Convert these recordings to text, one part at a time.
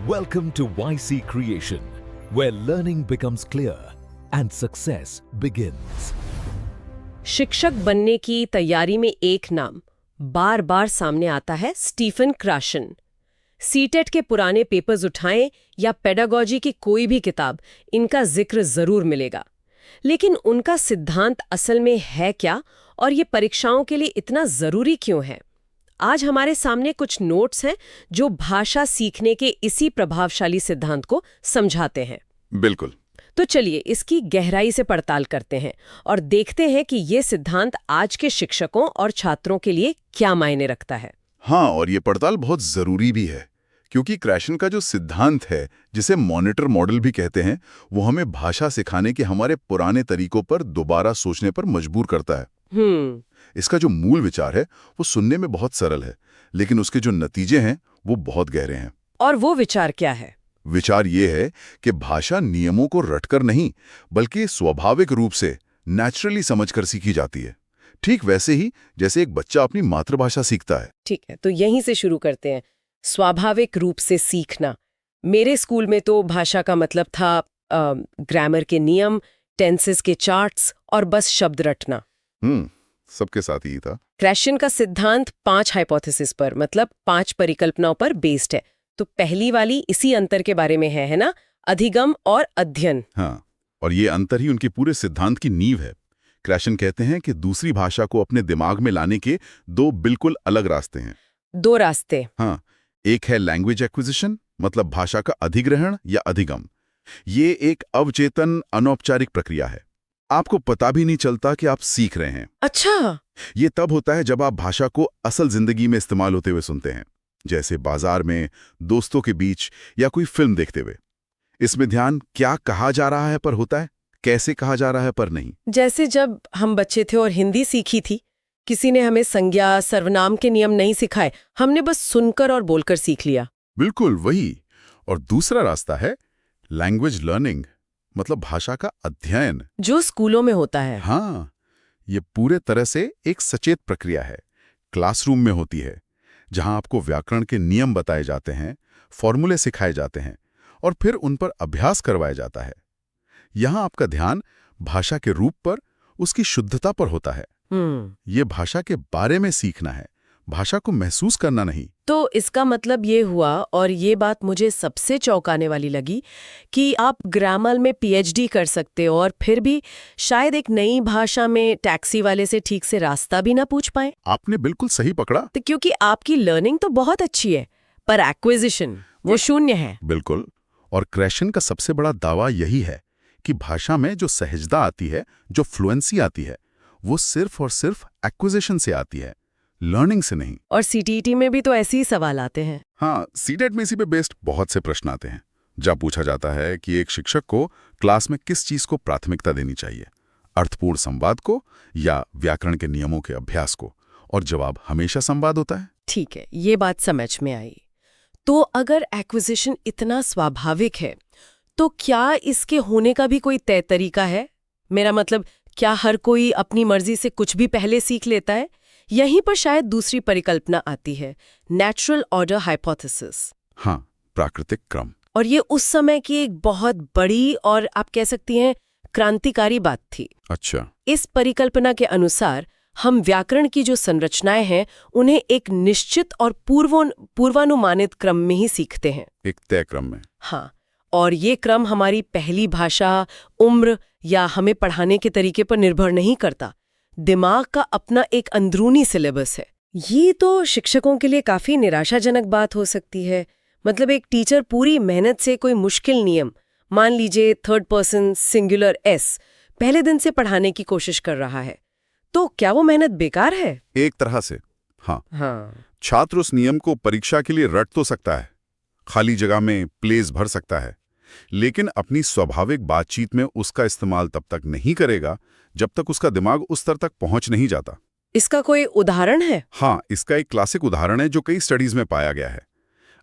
Welcome to YC Creation, where learning becomes clear and success begins. शिक्षक बनने की तैयारी में एक नाम बार बार सामने आता है, स्टीफन क्राशन। सीटेट के पुराने पेपर्स उठाएं या पेडागॉजी की कोई भी किताब, इनका जिक्र जरूर मिलेगा। लेकिन उनका सिद्धांत असल में है क्या और ये परीक्षाओं के लिए इतना जरूरी क्यों है? आज हमारे सामने कुछ नोट्स हैं जो भाषा सीखने के इसी प्रभावशाली सिद्धांत को समझाते हैं। बिल्कुल। तो चलिए इसकी गहराई से पड़ताल करते हैं और देखते हैं कि ये सिद्धांत आज के शिक्षकों और छात्रों के लिए क्या मायने रखता है। हाँ, और ये पड़ताल बहुत जरूरी भी है, क्योंकि क्रैशन का जो सिद्धांत है, जिसे मॉनिटर मॉडल भी कहते हैं, वो हमें भाषा सिखाने के हमारे पुराने तरीकों पर दोबारा सोचने पर मजबूर करता है। इसका जो मूल विचार है वो सुनने में बहुत सरल है, लेकिन उसके जो नतीजे हैं वो बहुत गहरे हैं। और वो विचार क्या है? विचार ये है कि भाषा नियमों को रटकर नहीं, बल्कि स्वाभाविक रूप से नेचुरली समझकर सीखी जाती है, ठीक वैसे ही जैसे एक बच्चा अपनी मातृभाषा सीखता है। ठीक है, तो यहीं से शुरू करते हैं। स्वाभाविक रूप से सीखना। मेरे स्कूल में तो भाषा का मतलब था ग्रामर के नियम, टेंसेस के चार्ट्स और बस शब्द रटना। सबके साथ ही था। क्रैशन का सिद्धांत 5 हाइपोथेसिस पर, मतलब 5 परिकल्पनाओं पर बेस्ड है। तो पहली वाली इसी अंतर के बारे में है ना? अधिगम और अध्ययन। हाँ, और ये अंतर ही उनके पूरे सिद्धांत की नींव है। क्रैशन कहते हैं कि दूसरी भाषा को अपने दिमाग में लाने के 2 बिल्कुल अलग रास्ते हैं। 2 रास्ते? हाँ, एक है लैंग्वेज एक्विजिशन, मतलब भाषा का अधिग्रहण या अधिगम। ये एक अवचेतन अनौपचारिक प्रक्रिया है, आपको पता भी नहीं चलता कि आप सीख रहे हैं। अच्छा। ये तब होता है जब आप भाषा को असल जिंदगी में इस्तेमाल होते हुए सुनते हैं, जैसे बाजार में, दोस्तों के बीच या कोई फिल्म देखते हुए। इसमें ध्यान क्या कहा जा रहा है पर होता है, कैसे कहा जा रहा है पर नहीं। जैसे जब हम बच्चे थे और हिंदी सीखी थी, किसी ने हमें संज्ञा सर्वनाम के नियम नहीं सिखाए, हमने बस सुनकर और बोलकर सीख लिया। बिल्कुल वही। और दूसरा रास्ता है लैंग्वेज लर्निंग, मतलब भाषा का अध्ययन, जो स्कूलों में होता है। हाँ, ये पूरे तरह से एक सचेत प्रक्रिया है। क्लासरूम में होती है, जहां आपको व्याकरण के नियम बताए जाते हैं, फॉर्मूले सिखाए जाते हैं और फिर उन पर अभ्यास करवाया जाता है। यहां आपका ध्यान भाषा के रूप पर, उसकी शुद्धता पर होता है। ये भाषा के बारे में सीखना है, भाषा को महसूस करना नहीं। तो इसका मतलब ये हुआ, और ये बात मुझे सबसे चौंकाने वाली लगी, कि आप ग्रामर में पीएचडी कर सकते हो और फिर भी शायद एक नई भाषा में टैक्सी वाले से ठीक से रास्ता भी ना पूछ पाए। आपने बिल्कुल सही पकड़ा। तो क्योंकि आपकी लर्निंग तो बहुत अच्छी है, पर एक्विजिशन वो शून्य है। बिल्कुल। और क्रैशन का सबसे बड़ा दावा यही है कि भाषा में जो सहजता आती है, जो फ्लुएंसी आती है, वो सिर्फ और सिर्फ एक्विजिशन से आती है, लर्निंग से नहीं। और सीटीईटी में भी तो ऐसे ही सवाल आते हैं। हाँ, सीटेट में इसी पे बेस्ड बहुत से प्रश्न आते हैं, जब पूछा जाता है कि एक शिक्षक को क्लास में किस चीज को प्राथमिकता देनी चाहिए, अर्थपूर्ण संवाद को या व्याकरण के नियमों के अभ्यास को, और जवाब हमेशा संवाद होता है। ठीक है, ये बात समझ में आई। तो अगर एक्विजिशन इतना स्वाभाविक है, तो क्या इसके होने का भी कोई तय तरीका है? मेरा मतलब, क्या हर कोई अपनी मर्जी से कुछ भी पहले सीख लेता है? यहीं पर शायद दूसरी परिकल्पना आती है, नेचुरल ऑर्डर हाइपोथेसिस। हाँ, प्राकृतिक क्रम। और ये उस समय की एक बहुत बड़ी और आप कह सकती हैं क्रांतिकारी बात थी। अच्छा। इस परिकल्पना के अनुसार हम व्याकरण की जो संरचनाएं हैं, उन्हें एक निश्चित और पूर्वानुमानित क्रम में ही सीखते हैं, एक तय क्रम में। हाँ, और ये क्रम हमारी पहली भाषा, उम्र या हमें पढ़ाने के तरीके पर निर्भर नहीं करता। दिमाग का अपना एक अंदरूनी सिलेबस है। ये तो शिक्षकों के लिए काफी निराशाजनक बात हो सकती है। मतलब एक टीचर पूरी मेहनत से कोई मुश्किल नियम, मान लीजिए 3rd पर्सन सिंगुलर एस, पहले दिन से पढ़ाने की कोशिश कर रहा है, तो क्या वो मेहनत बेकार है? एक तरह से हाँ। छात्र उस नियम को परीक्षा के लिए रट तो सकता है, खाली जगह में प्लेस भर सकता है, लेकिन अपनी स्वाभाविक बातचीत में उसका इस्तेमाल तब तक नहीं करेगा जब तक उसका दिमाग उस स्तर तक पहुंच नहीं जाता। इसका कोई उदाहरण है? हाँ, इसका एक क्लासिक उदाहरण है जो कई स्टडीज में पाया गया है।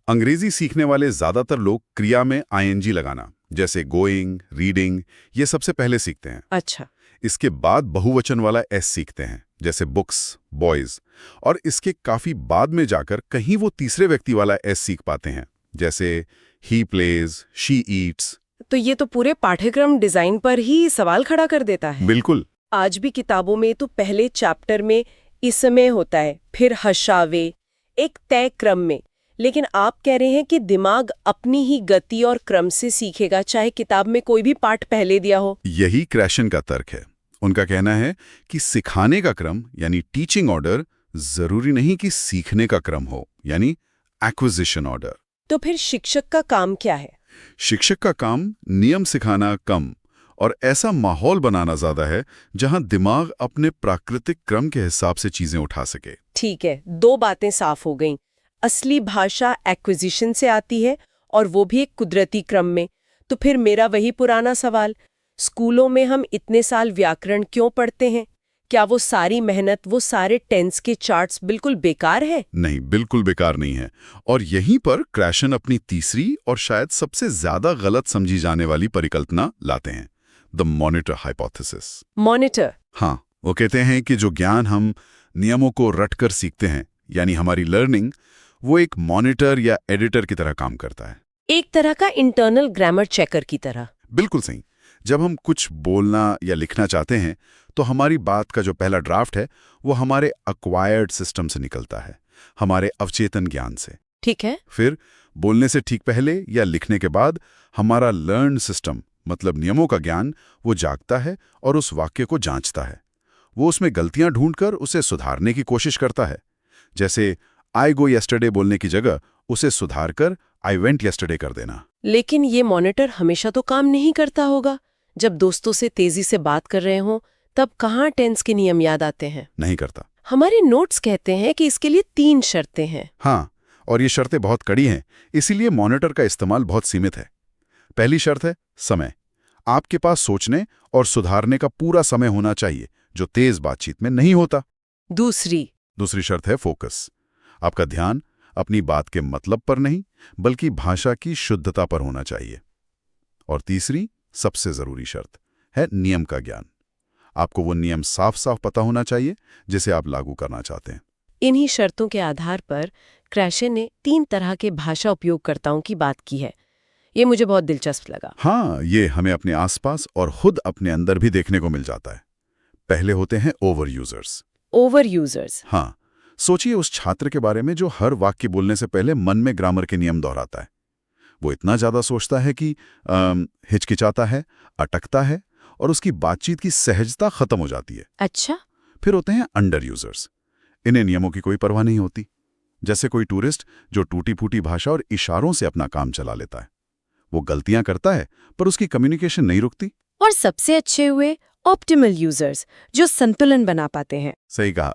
अंग्रेजी सीखने वाले ज्यादातर लोग क्रिया में आईएनजी लगाना, जैसे गोइंग, रीडिंग, ये सबसे पहले सीखते हैं। अच्छा। इसके बाद बहुवचन वाला एस सीखते हैं, जैसे बुक्स, बॉयज, और इसके काफी बाद में जाकर कहीं वो तीसरे व्यक्ति वाला एस सीख पाते हैं, जैसे ही प्लेज, शी ईट्स। तो ये तो पूरे पाठ्यक्रम डिजाइन पर ही सवाल खड़ा कर देता है। बिल्कुल। आज भी किताबों में तो पहले चैप्टर में इसमें होता है, फिर हशावे, एक तय क्रम में। लेकिन आप कह रहे हैं कि दिमाग अपनी ही गति और क्रम से सीखेगा, चाहे किताब में कोई भी पाठ पहले दिया हो। यही क्रैशन का तर्क है। उनका कहना है कि सिखाने का क्रम यानी टीचिंग ऑर्डर जरूरी नहीं कि सीखने का क्रम हो, यानी एक्विजिशन ऑर्डर। तो फिर शिक्षक का काम क्या है? शिक्षक का काम नियम सिखाना कम और ऐसा माहौल बनाना ज्यादा है जहां दिमाग अपने प्राकृतिक क्रम के हिसाब से चीजें उठा सके। ठीक है, दो बातें साफ हो गईं। असली भाषा एक्विजिशन से आती है और वो भी एक कुदरती क्रम में। तो फिर मेरा वही पुराना सवाल, स्कूलों में हम इतने साल व्याकरण क्यों पढ़ते हैं? क्या वो सारी मेहनत, वो सारे टेंस के चार्ट्स बिल्कुल बेकार है? नहीं, बिल्कुल बेकार नहीं है। और यहीं पर क्रैशन अपनी तीसरी और शायद सबसे ज्यादा गलत समझी जाने वाली परिकल्पना लाते हैं, द मॉनिटर हाइपोथेसिस। मॉनिटर? हाँ, वो कहते हैं कि जो ज्ञान हम नियमों को रटकर सीखते हैं, यानी हमारी लर्निंग, वो एक मॉनिटर या एडिटर की तरह काम करता है। एक तरह का इंटरनल ग्रामर चेकर की तरह। बिल्कुल सही। जब हम कुछ बोलना या लिखना चाहते हैं तो हमारी बात का जो पहला ड्राफ्ट है वो हमारे अक्वायर्ड सिस्टम से निकलता है, हमारे अवचेतन ज्ञान से। ठीक है। फिर बोलने से ठीक पहले या लिखने के बाद हमारा लर्न सिस्टम, मतलब नियमों का ज्ञान, वो जागता है और उस वाक्य को जांचता है। वो उसमें गलतियां ढूंढकर उसे सुधारने की कोशिश करता है। जैसे आई गो यस्टरडे बोलने की जगह उसे सुधार कर आई वेंट यस्टरडे कर देना। लेकिन ये मॉनिटर हमेशा तो काम नहीं करता होगा। जब दोस्तों से तेजी से बात कर रहे हों तब कहाँ टेंस के नियम याद आते हैं? नहीं करता। हमारे नोट्स कहते हैं कि इसके लिए 3 शर्तें हैं। हाँ, और ये शर्तें बहुत कड़ी हैं, इसीलिए मॉनिटर का इस्तेमाल बहुत सीमित है। पहली शर्त है समय। आपके पास सोचने और सुधारने का पूरा समय होना चाहिए, जो तेज बातचीत में नहीं होता। दूसरी शर्त है फोकस। आपका ध्यान अपनी बात के मतलब पर नहीं, बल्कि भाषा की शुद्धता पर होना चाहिए। और तीसरी, सबसे जरूरी शर्त है नियम का ज्ञान। आपको वो नियम साफ साफ पता होना चाहिए जिसे आप लागू करना चाहते हैं। इन्हीं शर्तों के आधार पर क्रैशन ने 3 तरह के भाषा उपयोगकर्ताओं की बात की है। ये मुझे बहुत दिलचस्प लगा। हाँ, ये हमें अपने आसपास और खुद अपने अंदर भी देखने को मिल जाता है। पहले होते हैं ओवर यूजर्स। Over users? हाँ, सोचिए उस छात्र के बारे में जो हर वाक्य बोलने से पहले मन में ग्रामर के नियम दोहराता है। वो इतना ज्यादा सोचता है कि हिचकिचाता है, अटकता है और उसकी बातचीत की सहजता खत्म हो जाती है। अच्छा। फिर होते हैं अंडर यूजर्स। इन्हें नियमों की कोई परवाह नहीं होती। जैसे कोई टूरिस्ट जो टूटी फूटी भाषा और इशारों से अपना काम चला लेता है। वो गलतियां करता है पर उसकी कम्युनिकेशन नहीं रुकती। और सबसे अच्छे हुए ऑप्टिमल यूजर्स, जो संतुलन बना पाते हैं। सही कहा।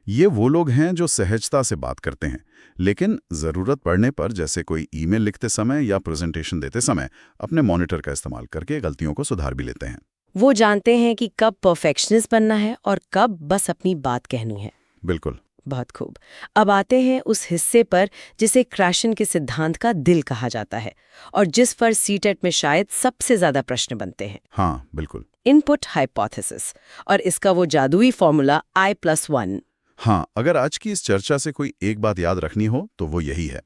ये वो लोग हैं जो सहजता से बात करते हैं, लेकिन जरूरत पड़ने पर, जैसे कोई ईमेल लिखते समय या प्रेजेंटेशन देते समय, अपने मॉनिटर का इस्तेमाल करके गलतियों को सुधार भी लेते हैं। वो जानते हैं कि कब परफेक्शनिस्ट बनना है और कब बस अपनी बात कहनी है। बिल्कुल। बहुत खूब। अब आते हैं उस हिस्से पर जिसे क्रैशन के सिद्धांत का दिल कहा जाता है और जिस पर सीटेट में शायद सबसे ज्यादा प्रश्न बनते हैं। हाँ, बिल्कुल। इनपुट हाइपोथेसिस और इसका वो जादुई फॉर्मूला I+1। हाँ, अगर आज की इस चर्चा से कोई एक बात याद रखनी हो तो वो यही है।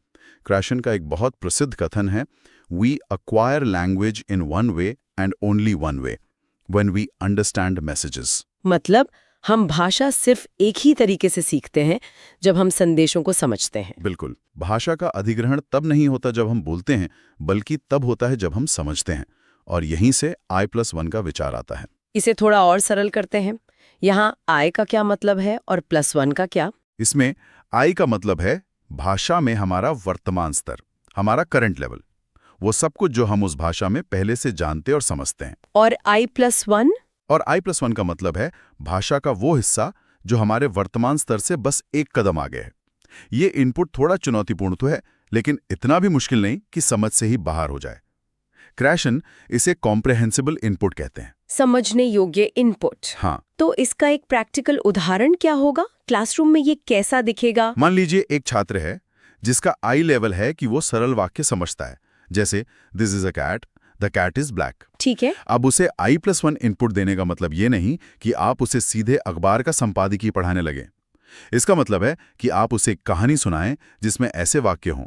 क्रैशन का एक बहुत प्रसिद्ध कथन है, we acquire language in one way and only one way, when we understand messages. मतलब हम भाषा सिर्फ एक ही तरीके से सीखते हैं जब हम संदेशों को समझते हैं। बिल्कुल। भाषा का अधिग्रहण तब नहीं होता जब हम बोलते हैं, बल्कि तब होता है जब हम समझते हैं। और यहीं से I+1 का विचार आता है। इसे थोड़ा और सरल करते हैं। यहाँ I का क्या मतलब है और +1 का क्या? इसमें I का मतलब है भाषा में हमारा वर्तमान स्तर, हमारा करंट लेवल, वो सब कुछ जो हम उस भाषा में पहले से जानते और समझते हैं। और I+1? और I+1 का मतलब है भाषा का वो हिस्सा जो हमारे वर्तमान स्तर से बस एक कदम आगे है। ये इनपुट थोड़ा चुनौतीपूर्ण तो है, लेकिन इतना भी मुश्किल नहीं कि समझ से ही बाहर हो जाए। क्रैशन इसे कॉम्प्रेहेंसिबल इनपुट कहते हैं। समझने योग्य इनपुट। हाँ। तो इसका एक प्रैक्टिकल उदाहरण क्या होगा? क्लासरूम में ये कैसा दिखेगा? मान लीजिए एक छात्र है जिसका I लेवल है कि वो सरल वाक्य समझता है, जैसे this is a cat, the cat is black. ठीक है। अब उसे I+1 इनपुट देने का मतलब ये नहीं कि आप उसे सीधे अखबार का संपादकीय पढ़ाने लगे। इसका मतलब है कि आप उसे एक कहानी सुनाएं जिसमें ऐसे वाक्य हों,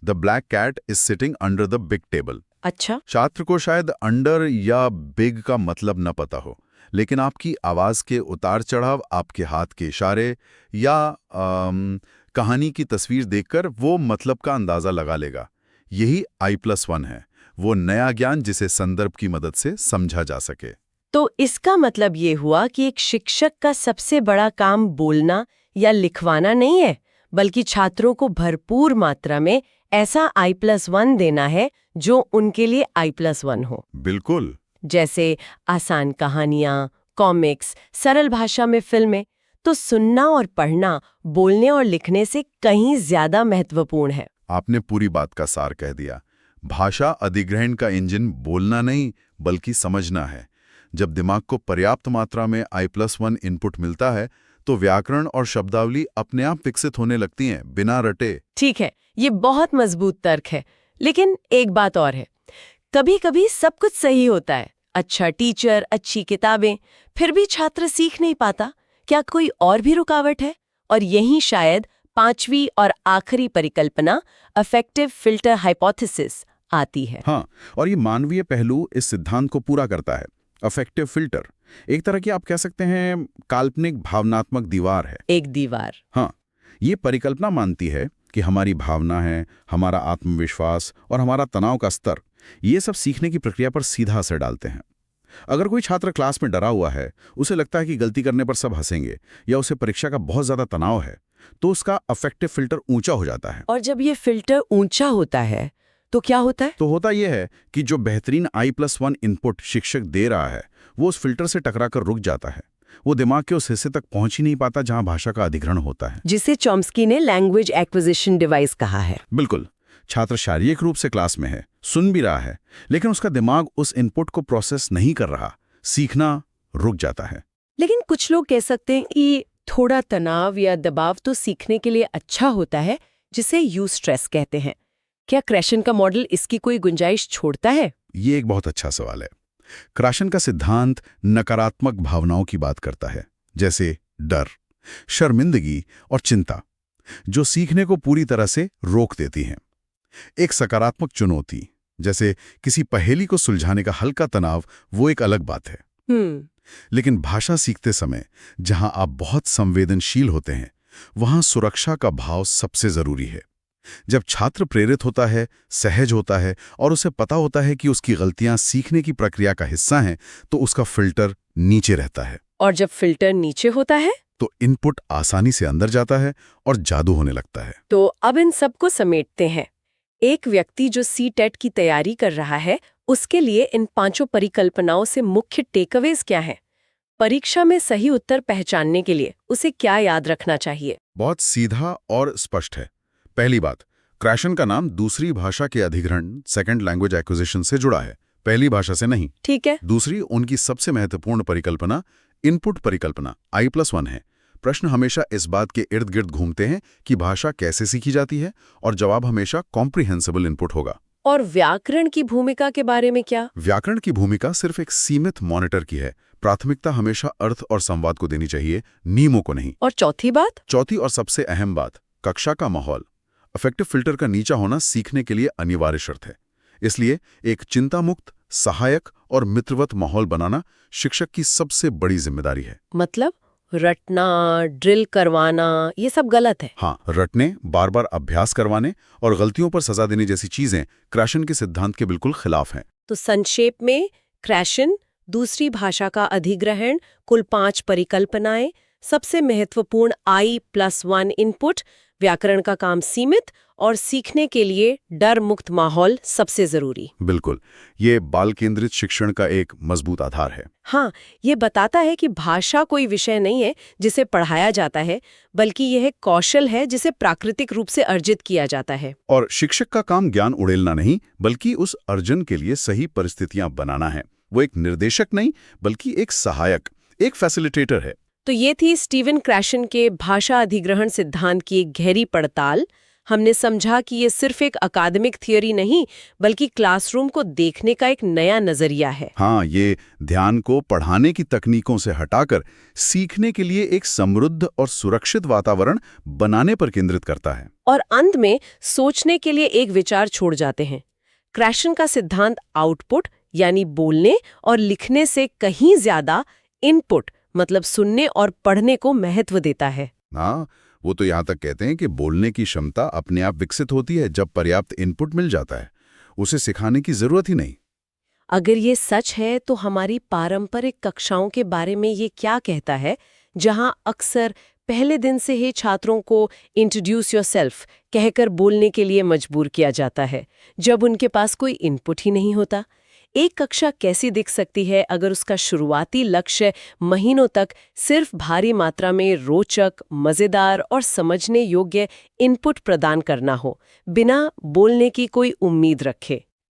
the black cat is sitting under the big table. अच्छा। छात्र को शायद अंडर या बिग का मतलब न पता हो, लेकिन आपकी आवाज के उतार चढ़ाव, आपके हाथ के इशारे या कहानी की तस्वीर देखकर वो मतलब का अंदाजा लगा लेगा। यही I+1 है, वो नया ज्ञान जिसे संदर्भ की मदद से समझा जा सके। तो इसका मतलब ये हुआ कि एक शिक्षक का सबसे बड़ा काम बोलना या लिखवाना नहीं है, बल्कि छात्रों को भरपूर मात्रा में ऐसा I+1 देना है जो उनके लिए I+1 हो। बिल्कुल। जैसे आसान कहानियां, कॉमिक्स, सरल भाषा में फिल्में। तो सुनना और पढ़ना बोलने और लिखने से कहीं ज्यादा महत्वपूर्ण है। आपने पूरी बात का सार कह दिया। भाषा अधिग्रहण का इंजन बोलना नहीं बल्कि समझना है। जब दिमाग को पर्याप्त मात्रा में I+1 इनपुट मिलता है तो व्याकरण और शब्दावली अपने आप विकसित होने लगती हैं, बिना रटे। ठीक है, ये बहुत मजबूत तर्क है। लेकिन एक बात और है, कभी कभी सब कुछ सही होता है, अच्छा टीचर, अच्छी किताबें, फिर भी छात्र सीख नहीं पाता। क्या कोई और भी रुकावट है? और यही शायद 5वीं और आखिरी परिकल्पना अफेक्टिव फिल्टर हाइपोथेसिस आती है। हाँ, और ये मानवीय पहलू इस सिद्धांत को पूरा करता है। अफेक्टिव फिल्टर एक तरह की आप कह सकते हैं काल्पनिक भावनात्मक दीवार है। एक दीवार। हाँ, ये परिकल्पना मानती है कि हमारी भावना है, हमारा आत्मविश्वास और हमारा तनाव का स्तर, ये सब सीखने की प्रक्रिया पर सीधा असर डालते हैं। अगर कोई छात्र क्लास में डरा हुआ है, उसे लगता है कि गलती करने पर सब हंसेंगे, या उसे परीक्षा का बहुत ज्यादा तनाव है, तो उसका अफेक्टिव फिल्टर ऊंचा हो जाता है। और जब ये फिल्टर ऊंचा होता है तो क्या होता है? तो होता यह है कि जो बेहतरीन I+1 इनपुट शिक्षक दे रहा है वो उस फिल्टर से टकराकर रुक जाता है। वो दिमाग के उस हिस्से तक पहुंच ही नहीं पाता जहां भाषा का अधिग्रहण होता है, जिसे चॉम्स्की ने लैंग्वेज एक्विजिशन डिवाइस कहा है। बिल्कुल। छात्र शारीरिक रूप से क्लास में है, सुन भी रहा है, लेकिन उसका दिमाग उस इनपुट को प्रोसेस नहीं कर रहा, सीखना रुक जाता है। लेकिन कुछ लोग कह सकते हैं कि थोड़ा तनाव या दबाव तो सीखने के लिए अच्छा होता है, जिसे यूस्ट्रेस कहते हैं। क्या क्रैशन का मॉडल इसकी कोई गुंजाइश छोड़ता है? ये एक बहुत अच्छा सवाल है। क्रैशन का सिद्धांत नकारात्मक भावनाओं की बात करता है, जैसे डर, शर्मिंदगी और चिंता, जो सीखने को पूरी तरह से रोक देती हैं। एक सकारात्मक चुनौती, जैसे किसी पहेली को सुलझाने का हल्का तनाव, वो एक अलग बात है। लेकिन भाषा सीखते समय जहां आप बहुत संवेदनशील होते हैं, वहां सुरक्षा का भाव सबसे जरूरी है। जब छात्र प्रेरित होता है, सहज होता है और उसे पता होता है कि उसकी गलतियां सीखने की प्रक्रिया का हिस्सा हैं, तो उसका फिल्टर नीचे रहता है। और जब फिल्टर नीचे होता है तो इनपुट आसानी से अंदर जाता है और जादू होने लगता है। तो अब इन सबको समेटते हैं। एक व्यक्ति जो CTET की तैयारी कर रहा है, उसके लिए इन 5 परिकल्पनाओं से मुख्य टेकअवेज क्या हैं? परीक्षा में सही उत्तर पहचानने के लिए उसे क्या याद रखना चाहिए? बहुत सीधा और स्पष्ट है। पहली बात, क्रैशन का नाम दूसरी भाषा के अधिग्रहण, सेकंड लैंग्वेज एक्विजिशन से जुड़ा है, पहली भाषा से नहीं। ठीक है। दूसरी, उनकी सबसे महत्वपूर्ण परिकल्पना इनपुट परिकल्पना I+1 है। प्रश्न हमेशा इस बात के इर्द गिर्द घूमते हैं कि भाषा कैसे सीखी जाती है, और जवाब हमेशा कॉम्प्रिहेंसिबल इनपुट होगा। और व्याकरण की भूमिका के बारे में क्या? व्याकरण की भूमिका सिर्फ एक सीमित मॉनिटर की है। प्राथमिकता हमेशा अर्थ और संवाद को देनी चाहिए, नियमों को नहीं। और चौथी बात? चौथी और सबसे अहम बात, कक्षा का माहौल। अफेक्टिव फिल्टर का नीचा होना सीखने के लिए अनिवार्य शर्त है। इसलिए एक चिंतामुक्त, सहायक और मित्रवत माहौल बनाना शिक्षक की सबसे बड़ी जिम्मेदारी है। मतलब रटना, ड्रिल करवाना, ये सब गलत है? हाँ, रटने, बार बार अभ्यास करवाने और गलतियों पर सजा देने जैसी चीजें क्रैशन के सिद्धांत के बिल्कुल खिलाफ हैं। तो संक्षेप में, क्रैशन, दूसरी भाषा का अधिग्रहण, कुल 5 परिकल्पनाएं, सबसे महत्वपूर्ण I+1 इनपुट, व्याकरण का काम सीमित और सीखने के लिए डर मुक्त माहौल सबसे जरूरी। बिल्कुल, ये बाल केंद्रित शिक्षण का एक मजबूत आधार है। हाँ, ये बताता है कि भाषा कोई विषय नहीं है जिसे पढ़ाया जाता है, बल्कि यह एक कौशल है जिसे प्राकृतिक रूप से अर्जित किया जाता है। और शिक्षक का काम ज्ञान उड़ेलना नहीं, बल्कि उस अर्जन के लिए सही परिस्थितियां बनाना है। वो एक निर्देशक नहीं, बल्कि एक सहायक, एक फैसिलिटेटर है। तो ये थी स्टीवन क्रैशन के भाषा अधिग्रहण सिद्धांत की एक गहरी पड़ताल। हमने समझा कि ये सिर्फ एक अकादमिक थियरी नहीं बल्कि क्लासरूम को देखने का एक नया नजरिया है। हाँ, ये ध्यान को पढ़ाने की तकनीकों से हटाकर सीखने के लिए एक समृद्ध और सुरक्षित वातावरण बनाने पर केंद्रित करता है। और अंत में सोचने के लिए एक विचार छोड़ जाते हैं। क्रैशन का सिद्धांत आउटपुट यानी बोलने और लिखने से कहीं ज्यादा इनपुट मतलब सुनने और पढ़ने को महत्व देता है। हाँ, वो तो यहाँ तक कहते हैं कि बोलने की क्षमता अपने आप विकसित होती है जब पर्याप्त इनपुट मिल जाता है, उसे सिखाने की जरूरत ही नहीं। अगर ये सच है तो हमारी पारंपरिक कक्षाओं के बारे में ये क्या कहता है, जहां अक्सर पहले दिन से ही छात्रों को इंट्रोड्यूस योरसेल्फ कहकर बोलने के लिए मजबूर किया जाता है, जब उनके पास कोई इनपुट ही नहीं होता? एक कक्षा कैसी दिख सकती है अगर उसका शुरुआती लक्ष्य महीनों तक सिर्फ भारी मात्रा में रोचक, मजेदार और समझने योग्य इनपुट प्रदान करना हो, बिना बोलने की कोई उम्मीद रखे?